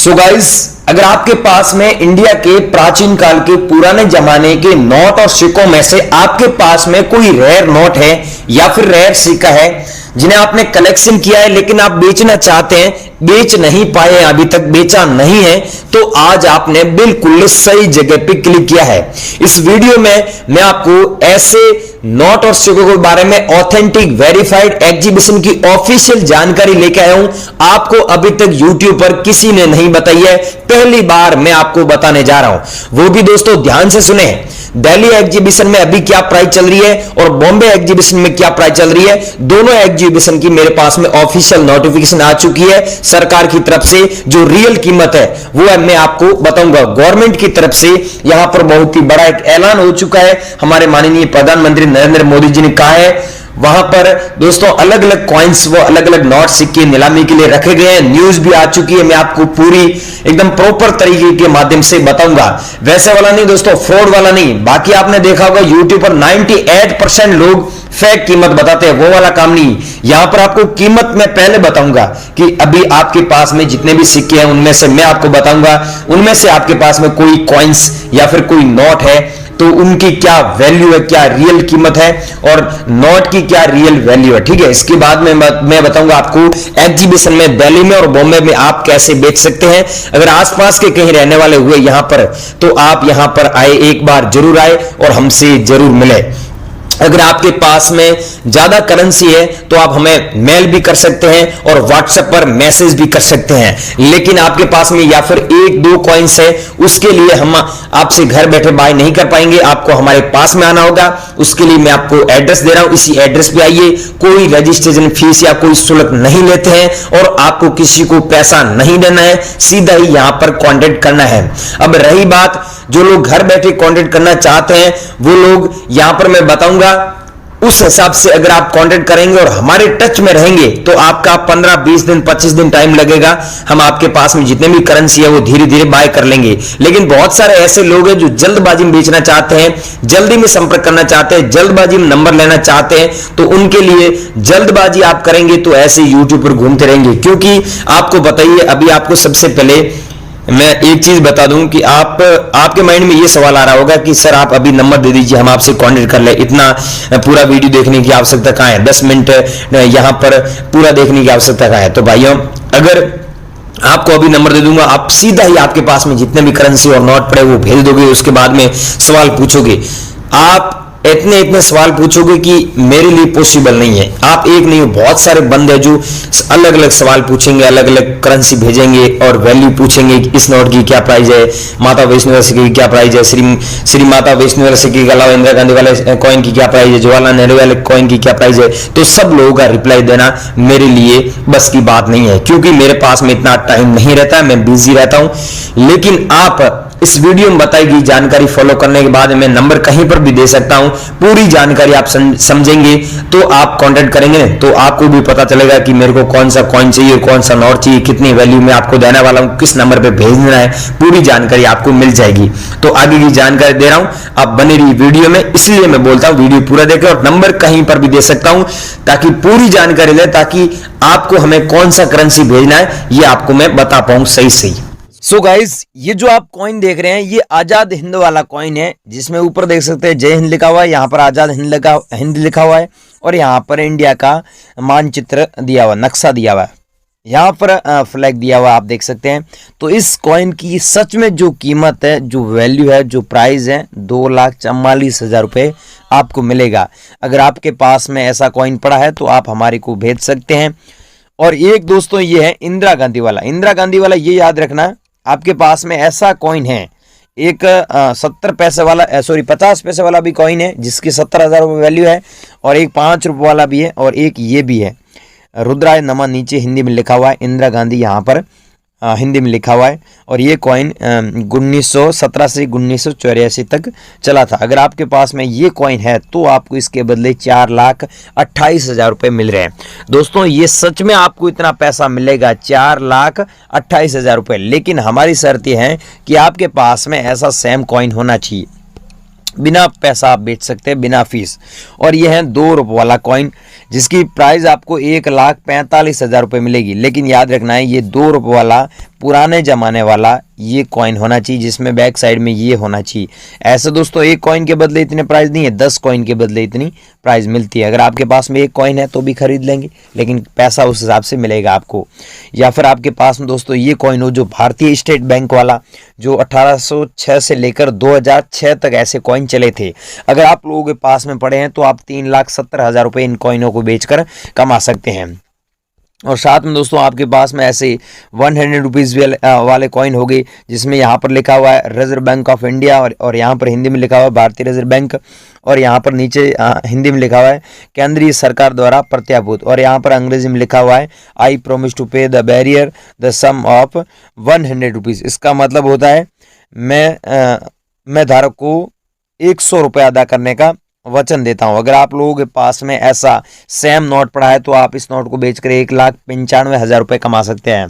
So guys, अगर आपके पास में इंडिया के प्राचीन काल के पुराने जमाने के नोट और सिक्कों में से आपके पास में कोई रेयर नोट है या फिर रेयर सिक्का है जिन्हें आपने कलेक्शन किया है लेकिन आप बेचना चाहते हैं, बेच नहीं पाए, अभी तक बेचा नहीं है, तो आज आपने बिल्कुल सही जगह पे क्लिक किया है। इस वीडियो में मैं आपको ऐसे नोट और सिक्कों के बारे में ऑथेंटिक वेरीफाइड एग्जीबिशन की ऑफिशियल जानकारी लेके आया हूं। आपको अभी तक यूट्यूब पर किसी ने नहीं बताई है, पहली बार मैं आपको बताने जा रहा हूं। वो भी दोस्तों ध्यान से सुने, दिल्ली एग्जीबिशन में अभी क्या प्राइस चल रही है और बॉम्बे एग्जीबिशन में क्या प्राइस चल रही है। दोनों एग्जीबिशन की मेरे पास में ऑफिशियल नोटिफिकेशन आ चुकी है सरकार की तरफ से। जो रियल कीमत है वो मैं आपको बताऊंगा। गवर्नमेंट की तरफ से यहां पर बहुत ही बड़ा एक ऐलान हो चुका है। हमारे माननीय प्रधानमंत्री नरेंद्र मोदी जी ने कहा है, वहां पर दोस्तों अलग अलग कॉइन्स, वो अलग अलग नोट सिक्के नीलामी के लिए रखे गए हैं। न्यूज भी आ चुकी है, मैं आपको पूरी एकदम प्रॉपर तरीके के माध्यम से बताऊंगा। वैसे वाला नहीं दोस्तों, फ्रॉड वाला नहीं। बाकी आपने देखा होगा यूट्यूब पर 98% लोग फेक कीमत बताते हैं, वो वाला काम नहीं। यहां पर आपको कीमत मैं पहले बताऊंगा कि अभी आपके पास में जितने भी सिक्के हैं उनमें से मैं आपको बताऊंगा, उनमें से आपके पास में कोई कॉइन्स या फिर कोई नोट है तो उनकी क्या वैल्यू है, क्या रियल कीमत है और नोट की क्या रियल वैल्यू है। ठीक है, इसके बाद में मैं बताऊंगा आपको एग्जीबिशन में दिल्ली में और बॉम्बे में आप कैसे बेच सकते हैं। अगर आसपास के कहीं रहने वाले हुए यहां पर, तो आप यहां पर आए, एक बार जरूर आए और हमसे जरूर मिले। अगर आपके पास में ज्यादा करेंसी है तो आप हमें मेल भी कर सकते हैं और व्हाट्सएप पर मैसेज भी कर सकते हैं। लेकिन आपके पास में या फिर एक दो कॉइन्स है, उसके लिए हम आपसे घर बैठे बाय नहीं कर पाएंगे, आपको हमारे पास में आना होगा। उसके लिए मैं आपको एड्रेस दे रहा हूं, इसी एड्रेस पे आइए। कोई रजिस्ट्रेशन फीस या कोई शुल्क नहीं लेते हैं और आपको किसी को पैसा नहीं देना है, सीधा ही यहां पर कांटेक्ट करना है। अब रही बात, जो लोग घर बैठे कांटेक्ट करना चाहते हैं वो लोग यहां पर मैं बताऊंगा, उस हिसाब से अगर आप कांटेक्ट करेंगे और हमारे टच में रहेंगे तो आपका 15, 20 दिन, 25 दिन टाइम लगेगा। हम आपके पास में जितने भी करेंसी है वो धीरे धीरे बाय कर लेंगे। लेकिन बहुत सारे ऐसे लोग हैं जो जल्दबाजी में बेचना चाहते हैं, जल्दी में संपर्क करना चाहते हैं, जल्दबाजी में नंबर लेना चाहते हैं, तो उनके लिए जल्दबाजी आप करेंगे तो ऐसे यूट्यूब पर घूमते रहेंगे। क्योंकि आपको बताइए, अभी आपको सबसे पहले मैं एक चीज बता दूं कि आपके माइंड में ये सवाल आ रहा होगा कि सर आप अभी नंबर दे दीजिए, हम आपसे कांटेक्ट कर ले। इतना पूरा वीडियो देखने की आवश्यकता कहां है, 10 मिनट यहां पर पूरा देखने की आवश्यकता कहां है। तो भाइयों, अगर आपको अभी नंबर दे दूंगा, आप सीधा ही आपके पास में जितने भी करेंसी और नोट पड़े वो भेज दोगे। उसके बाद में सवाल पूछोगे, आप इतने सवाल पूछोगे कि मेरे लिए पॉसिबल नहीं है। आप एक नहीं, बहुत सारे बंदे हैं जो अलग अलग सवाल पूछेंगे, अलग अलग करेंसी भेजेंगे और वैल्यू पूछेंगे कि इस नोट की क्या प्राइस है, माता वैष्णो सिक्के की क्या प्राइस है, श्री माता वैष्णो सिक्के के अलावा इंदिरा गांधी वाले कॉइन की क्या प्राइस है, जवाहरलाल नेहरू वाले कॉइन की क्या प्राइस है। तो सब लोगों का रिप्लाई देना मेरे लिए बस की बात नहीं है, क्योंकि मेरे पास में इतना टाइम नहीं रहता है, मैं बिजी रहता हूं। लेकिन आप इस वीडियो में बताई गई जानकारी फॉलो करने के बाद मैं नंबर कहीं पर भी दे सकता हूं। पूरी जानकारी आप समझेंगे तो आप कांटेक्ट करेंगे तो आपको भी पता चलेगा कि मेरे को कौन सा कॉइन चाहिए, कौन सा नोट चाहिए, कितनी वैल्यू में आपको देने वाला हूं, किस नंबर पे भेजना है, पूरी जानकारी आपको मिल जाएगी। तो आगे की जानकारी दे रहा हूं, आप बने रहिए वीडियो में। इसलिए मैं बोलता हूं वीडियो पूरा देखें और नंबर कहीं पर भी दे सकता हूं ताकि पूरी जानकारी ले, ताकि आपको हमें कौन सा करेंसी भेजना है ये आपको मैं बता पाऊं सही। सो गाइस, ये जो आप कॉइन देख रहे हैं ये आजाद हिंद वाला कॉइन है, जिसमें ऊपर देख सकते हैं जय हिंद लिखा हुआ है, यहाँ पर आजाद हिंद लिखा हुआ है और यहाँ पर इंडिया का मानचित्र दिया हुआ, नक्शा दिया हुआ है, यहाँ पर फ्लैग दिया हुआ आप देख सकते हैं। तो इस कॉइन की सच में जो कीमत है, जो वैल्यू है, जो प्राइस है, 2,44,000 रुपये आपको मिलेगा। अगर आपके पास में ऐसा कॉइन पड़ा है तो आप हमारे को भेज सकते हैं। और एक दोस्तों ये है इंदिरा गांधी वाला, ये याद रखना, आपके पास में ऐसा कॉइन है, एक 70 पैसे वाला, 50 पैसे वाला भी कॉइन है जिसकी 70,000 रुपये वैल्यू है, और एक 5 रुपये वाला भी है, और एक ये भी है रुद्राय नमः, नीचे हिंदी में लिखा हुआ है, इंदिरा गांधी यहाँ पर हिंदी में लिखा हुआ है। और ये कॉइन 1917 से 1984 तक चला था। अगर आपके पास में ये कॉइन है तो आपको इसके बदले 4,28,000 रुपये मिल रहे हैं। दोस्तों ये सच में आपको इतना पैसा मिलेगा, 4,28,000 रुपये। लेकिन हमारी शर्त यह है कि आपके पास में ऐसा सेम कॉइन होना चाहिए, बिना पैसा आप बेच सकते हैं, बिना फीस। और यह है 2 रुपये वाला कॉइन, जिसकी प्राइस आपको 1,45,000 रुपये मिलेगी। लेकिन याद रखना है ये 2 रुपये वाला पुराने जमाने वाला ये कॉइन होना चाहिए, जिसमें बैक साइड में ये होना चाहिए। ऐसे दोस्तों एक कॉइन के बदले इतने प्राइस नहीं है, 10 कॉइन के बदले इतनी प्राइस मिलती है। अगर आपके पास में एक कॉइन है तो भी खरीद लेंगे, लेकिन पैसा उस हिसाब से मिलेगा आपको। या फिर आपके पास में दोस्तों ये कॉइन हो जो भारतीय स्टेट बैंक वाला, जो 1806 से लेकर 2006 तक ऐसे कॉइन चले थे। अगर आप लोगों के पास में पड़े हैं तो आप 3,70,000 रुपये इन कॉइनों को बेचकर कमा सकते हैं। और साथ में दोस्तों आपके पास में ऐसे 100 रुपीज़ वाले कॉइन हो गए, जिसमें यहाँ पर लिखा हुआ है रिजर्व बैंक ऑफ इंडिया, और यहाँ पर हिंदी में लिखा हुआ है भारतीय रिजर्व बैंक, और यहाँ पर नीचे हिंदी में लिखा हुआ है केंद्रीय सरकार द्वारा प्रत्याभूत, और यहाँ पर अंग्रेजी में लिखा हुआ है I promise to pay the bearer the sum of 100 rupees. इसका मतलब होता है मैं धारक को 100 रुपये अदा करने का वचन देता हूं। अगर आप लोगों के पास में ऐसा सेम नोट पड़ा है तो आप इस नोट को बेचकर 1,95,000 रुपये कमा सकते हैं,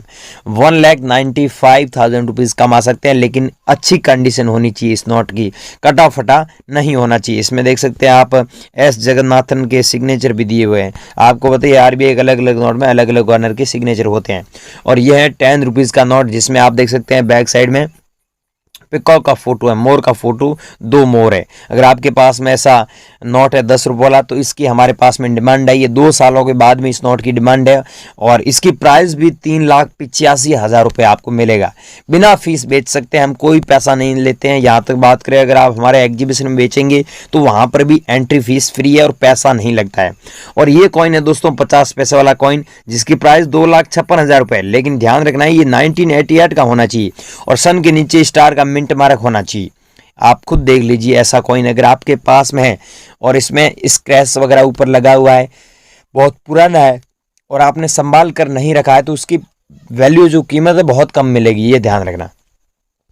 1,95,000 रुपीज़ कमा सकते हैं। लेकिन अच्छी कंडीशन होनी चाहिए इस नोट की, कटा फटा नहीं होना चाहिए। इसमें देख सकते हैं आप एस जगन्नाथन के सिग्नेचर भी दिए हुए हैं। आपको बताइए आरबीआई के अलग अलग नोट में अलग अलग गवर्नर के सिग्नेचर होते हैं। और यह है 10 रुपीज़ का नोट, जिसमें आप देख सकते हैं बैक साइड में पिकॉक का फोटो है, मोर का फोटो, 2 मोर है। अगर आपके पास में ऐसा नोट है 10 रुपये वाला तो इसकी हमारे पास में डिमांड है। ये 2 सालों के बाद में इस नोट की डिमांड है, और इसकी प्राइस भी 3,85,000 रुपये आपको मिलेगा। बिना फीस बेच सकते हैं हम, कोई पैसा नहीं लेते हैं। यहाँ तक बात करें अगर आप हमारे एग्जीबिशन में बेचेंगे तो वहाँ पर भी एंट्री फीस फ्री है और पैसा नहीं लगता है। और ये कॉइन है दोस्तों 50 पैसे वाला कॉइन, जिसकी प्राइस 2,56,000 रुपये। लेकिन ध्यान रखना है ये 1988 का होना चाहिए, और सन के नीचे स्टार का मिंट मार्क होना चाहिए। आप खुद देख लीजिए ऐसा कॉइन अगर आपके पास में है और इसमें स्क्रैच वगैरह ऊपर लगा हुआ है, बहुत पुराना है और आपने संभाल कर नहीं रखा है, तो उसकी वैल्यू जो कीमत है बहुत कम मिलेगी, ये ध्यान रखना।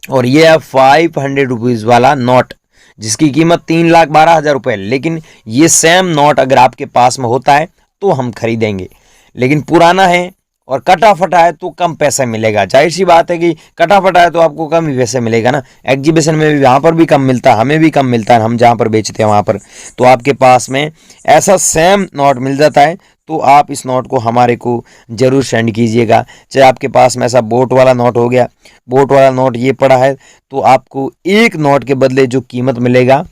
और ये है 500 रुपीज़ वाला नोट, जिसकी कीमत 3,12,000 रुपये। लेकिन ये सेम नोट अगर आपके पास में होता है तो हम खरीदेंगे, लेकिन पुराना है और कटा फटा है तो कम पैसा मिलेगा। जाहिर सी बात है कि कटा फटा है तो आपको कम ही पैसे मिलेगा ना। एग्जीबिशन में भी वहाँ पर भी कम मिलता है, हमें भी कम मिलता है, हम जहाँ पर बेचते हैं वहाँ पर। तो आपके पास में ऐसा सेम नोट मिल जाता है तो आप इस नोट को हमारे को ज़रूर सेंड कीजिएगा। चाहे आपके पास में ऐसा बोट वाला नोट हो गया, बोट वाला नोट ये पड़ा है तो आपको एक नोट के बदले जो कीमत मिलेगा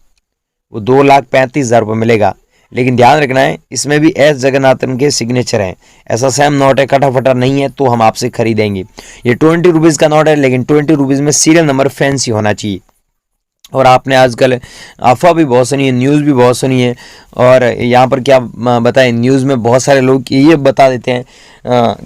वो 2,35,000 रुपये मिलेगा। लेकिन ध्यान रखना है इसमें भी एस जगन्नाथन के सिग्नेचर हैं। ऐसा सेम नोट है, कटा फटा नहीं है तो हम आपसे खरीदेंगे। ये 20 रुपीज़ का नोट है, लेकिन 20 रुपीज़ में सीरियल नंबर फैंसी होना चाहिए। और आपने आजकल अफवाह भी बहुत सुनी है, न्यूज़ भी बहुत सुनी है, और यहाँ पर क्या बताएं, न्यूज़ में बहुत सारे लोग ये बता देते हैं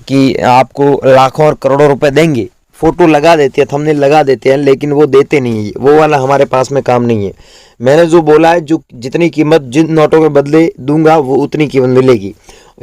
कि आपको लाखों और करोड़ों रुपए देंगे, फ़ोटो लगा देते हैं, थंबनेल लगा देते हैं, लेकिन वो देते नहीं है। वो वाला हमारे पास में काम नहीं है। मैंने जो बोला है, जो जितनी कीमत जिन नोटों के बदले दूंगा वो उतनी कीमत मिलेगी।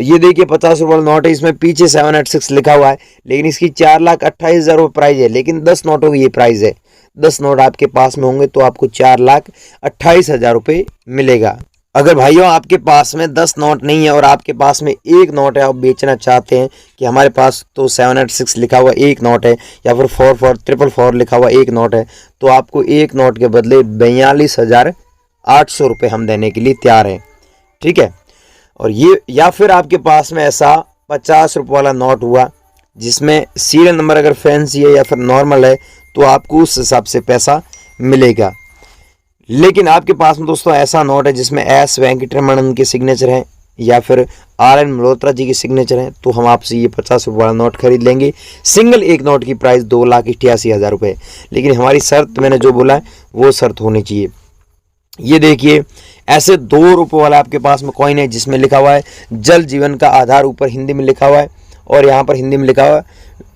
ये देखिए 50 रुपये वाला नोट है, इसमें पीछे 786 लिखा हुआ है, लेकिन इसकी 4,28,000 रुपये प्राइस है। लेकिन 10 नोटों की ये प्राइस है। 10 नोट आपके पास में होंगे तो आपको 4,28,000 रुपये मिलेगा। अगर भाइयों आपके पास में 10 नोट नहीं है और आपके पास में एक नोट है, आप बेचना चाहते हैं कि हमारे पास तो 786 लिखा हुआ एक नोट है, या फिर 4444 लिखा हुआ एक नोट है, तो आपको एक नोट के बदले 42,800 रुपये हम देने के लिए तैयार हैं। ठीक है। और ये, या फिर आपके पास में ऐसा 50 रुपये वाला नोट हुआ जिसमें सीरियल नंबर अगर फैंसी है या फिर नॉर्मल है तो आपको उस हिसाब से पैसा मिलेगा। लेकिन आपके पास में दोस्तों ऐसा नोट है जिसमें एस वेंकटरमणन के सिग्नेचर हैं या फिर आर.एन. मल्होत्रा जी के सिग्नेचर हैं, तो हम आपसे ये 50 रुपये वाला नोट खरीद लेंगे। सिंगल एक नोट की प्राइस 2,88,000 रुपये। लेकिन हमारी शर्त मैंने जो बोला है वो शर्त होनी चाहिए। ये देखिए ऐसे 2 रुपये वाला आपके पास में कॉइन है जिसमें लिखा हुआ है जल जीवन का आधार, ऊपर हिंदी में लिखा हुआ है, और यहाँ पर हिंदी में लिखा हुआ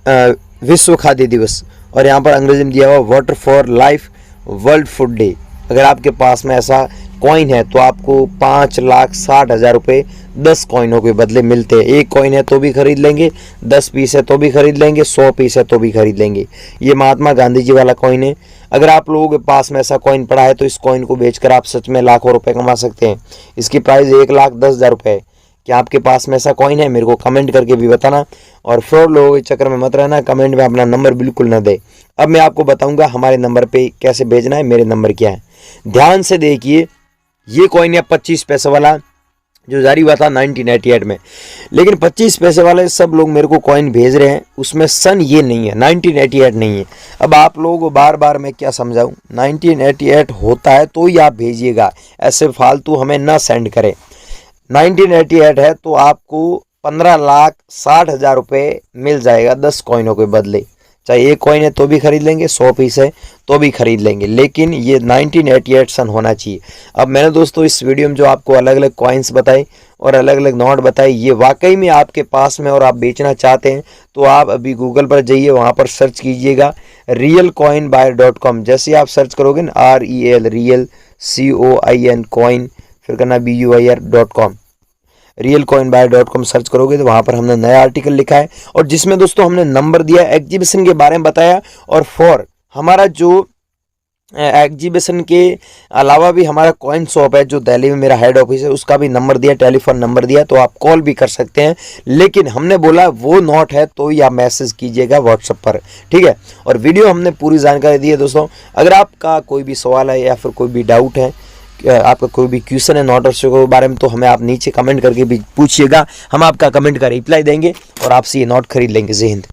है विश्व खाद्य दिवस, और यहाँ पर अंग्रेजी में दिया हुआ water for life world food day. अगर आपके पास में ऐसा कॉइन है तो आपको 5,60,000 रुपये 10 कॉइनों के बदले मिलते हैं। एक कॉइन है तो भी खरीद लेंगे, 10 पीस है तो भी खरीद लेंगे, 100 पीस है तो भी खरीद लेंगे। ये महात्मा गांधी जी वाला कॉइन है। अगर आप लोगों के पास में ऐसा कॉइन पड़ा है तो इस कॉइन को बेचकर आप सच में लाखों रुपए कमा सकते हैं। इसकी प्राइस 1,10,000 रुपये है। क्या आपके पास में ऐसा कॉइन है? मेरे को कमेंट करके भी बताना, और फ्रॉड लोगों के चक्कर में मत रहना, कमेंट में अपना नंबर बिल्कुल न दे। अब मैं आपको बताऊंगा हमारे नंबर पे कैसे भेजना है। मेरे नंबर क्या है, ध्यान से देखिए। ये कॉइन है 25 पैसे वाला, जो जारी हुआ था 1988 में। लेकिन 25 पैसे वाले सब लोग मेरे को कॉइन भेज रहे हैं, उसमें सन ये नहीं है, 1988 नहीं है। अब आप लोगों को बार बार मैं क्या समझाऊं, 1988 होता है तो ही आप भेजिएगा, ऐसे फालतू हमें ना सेंड करें। 1988 है तो आपको 15,60,000 रुपये मिल जाएगा 10 कॉइनों के बदले। चाहे एक कॉइन है तो भी खरीद लेंगे, 100 पीस है तो भी खरीद लेंगे, लेकिन ये 1988 सन होना चाहिए। अब मैंने दोस्तों इस वीडियो में जो आपको अलग अलग कॉइन्स बताए और अलग अलग नोट बताए, ये वाकई में आपके पास में और आप बेचना चाहते हैं तो आप अभी गूगल पर जाइए, वहाँ पर सर्च कीजिएगा realcoinbuyer.com। जैसे आप सर्च करोगे ना REL रियल COIN कॉइन, फिर करना BUIR.com, realcoinbuyer.com सर्च करोगे तो वहाँ पर हमने नया आर्टिकल लिखा है और जिसमें दोस्तों हमने नंबर दिया, एग्जीबिशन के बारे में बताया, और फॉर हमारा जो एग्जीबिशन के अलावा भी हमारा कॉइन शॉप है जो दिल्ली में मेरा हेड ऑफिस है, उसका भी नंबर दिया, टेलीफोन नंबर दिया, तो आप कॉल भी कर सकते हैं। लेकिन हमने बोला वो नोट है तो ही आप मैसेज कीजिएगा व्हाट्सएप पर, ठीक है। और वीडियो हमने पूरी जानकारी दी है दोस्तों। अगर आपका कोई भी सवाल है या फिर कोई भी डाउट है, आपका कोई भी क्वेश्चन है नोट और सिक्कों के बारे में, तो हमें आप नीचे कमेंट करके भी पूछिएगा, हम आपका कमेंट का रिप्लाई देंगे और आपसे ये नोट खरीद लेंगे। जय हिंद।